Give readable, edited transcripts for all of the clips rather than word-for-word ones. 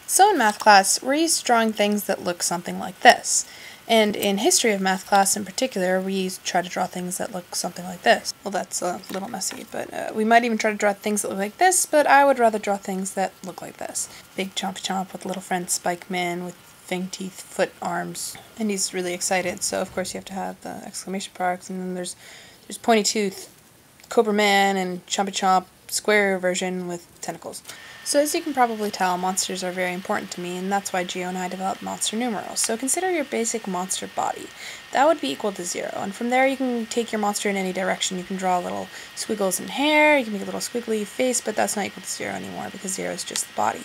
So in math class, we're used to drawing things that look something like this. And in history of math class in particular, we used to try to draw things that look something like this. Well, that's a little messy, but we might even try to draw things that look like this, but I would rather draw things that look like this. Big Chomp Chomp with little friend Spike Man with fang teeth, foot, arms, and he's really excited, so of course you have to have the exclamation marks, and then there's Pointy Tooth, Cobra Man, and Chompy Chomp, square version with tentacles. So as you can probably tell, monsters are very important to me, and that's why Gio and I developed monster numerals. So consider your basic monster body. That would be equal to 0, and from there you can take your monster in any direction. You can draw little squiggles in hair, you can make a little squiggly face, but that's not equal to 0 anymore, because 0 is just the body.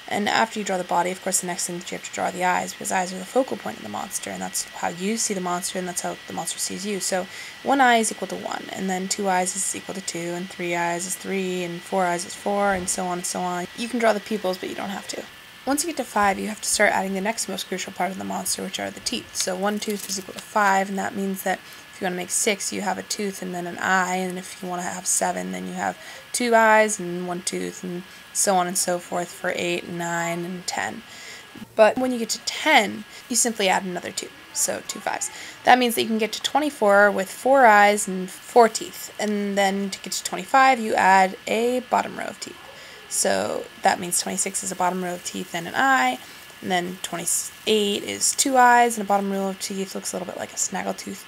And after you draw the body, of course, the next thing that you have to draw are the eyes, because eyes are the focal point of the monster, and that's how you see the monster, and that's how the monster sees you. So 1 eye is equal to 1, and then 2 eyes is equal to 2, and 3 eyes is 3, and 4 eyes is 4, and so on and so on. You can draw the pupils, but you don't have to. Once you get to 5, you have to start adding the next most crucial part of the monster, which are the teeth. So 1 tooth is equal to 5, and that means that if you want to make 6, you have a tooth and then an eye, and if you want to have 7, then you have 2 eyes and 1 tooth, and so on and so forth for 8, 9, and 10. But when you get to 10, you simply add another 2, so 2 5s. That means that you can get to 24 with 4 eyes and 4 teeth, and then to get to 25, you add a bottom row of teeth. So that means 26 is a bottom row of teeth and an eye, and then 28 is 2 eyes and a bottom row of teeth, looks a little bit like a snaggletooth.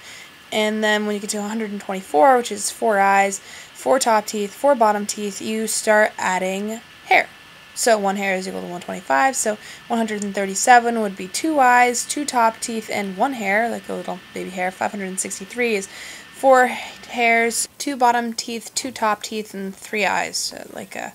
And then when you get to 124, which is 4 eyes, 4 top teeth, 4 bottom teeth, you start adding hair. So 1 hair is equal to 125, so 137 would be 2 eyes, 2 top teeth, and 1 hair, like a little baby hair. 563 is 4 hairs, 2 bottom teeth, 2 top teeth, and 3 eyes, like a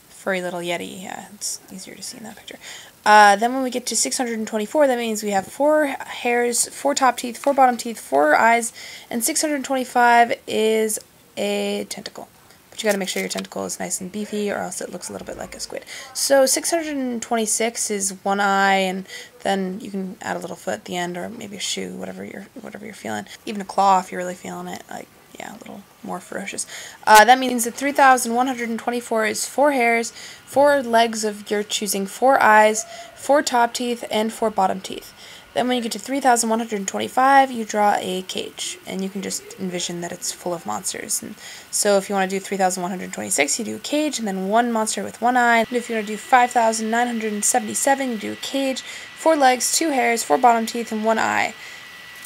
furry little yeti. Yeah, it's easier to see in that picture. Then when we get to 624, that means we have 4 hairs, 4 top teeth, 4 bottom teeth, 4 eyes, and 625 is a tentacle. But you gotta make sure your tentacle is nice and beefy, or else it looks a little bit like a squid. So 626 is 1 eye, and then you can add a little foot at the end, or maybe a shoe, whatever you're feeling. Even a claw if you're really feeling it, like, yeah, a little more ferocious. That means that 3,124 is 4 hairs, 4 legs of your choosing, 4 eyes, 4 top teeth, and 4 bottom teeth. Then when you get to 3,125, you draw a cage, and you can just envision that it's full of monsters. And so if you want to do 3,126, you do a cage, and then 1 monster with 1 eye. And if you want to do 5,977, you do a cage, 4 legs, 2 hairs, 4 bottom teeth, and 1 eye.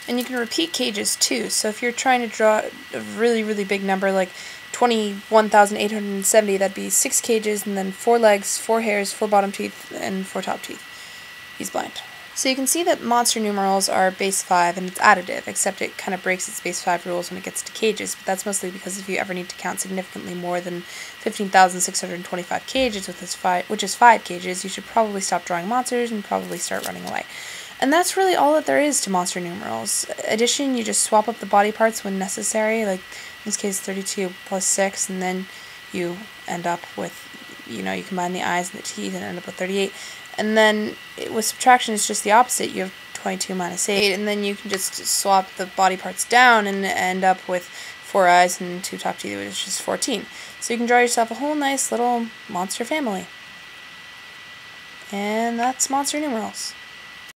And you can repeat cages too, so if you're trying to draw a really, really big number, like 21,870, that'd be 6 cages, and then 4 legs, 4 hairs, 4 bottom teeth, and 4 top teeth. He's blind. So you can see that monster numerals are base 5, and it's additive, except it kind of breaks its base 5 rules when it gets to cages, but that's mostly because if you ever need to count significantly more than 15,625 cages, which is 5 cages, you should probably stop drawing monsters and probably start running away. And that's really all that there is to monster numerals. Addition, you just swap up the body parts when necessary, like in this case 32 plus 6, and then you end up with, you combine the eyes and the teeth and end up with 38. And then with subtraction, it's just the opposite. You have 22 minus 8, and then you can just swap the body parts down and end up with 4 eyes and 2 top teeth, which is 14. So you can draw yourself a whole nice little monster family. And that's monster numerals.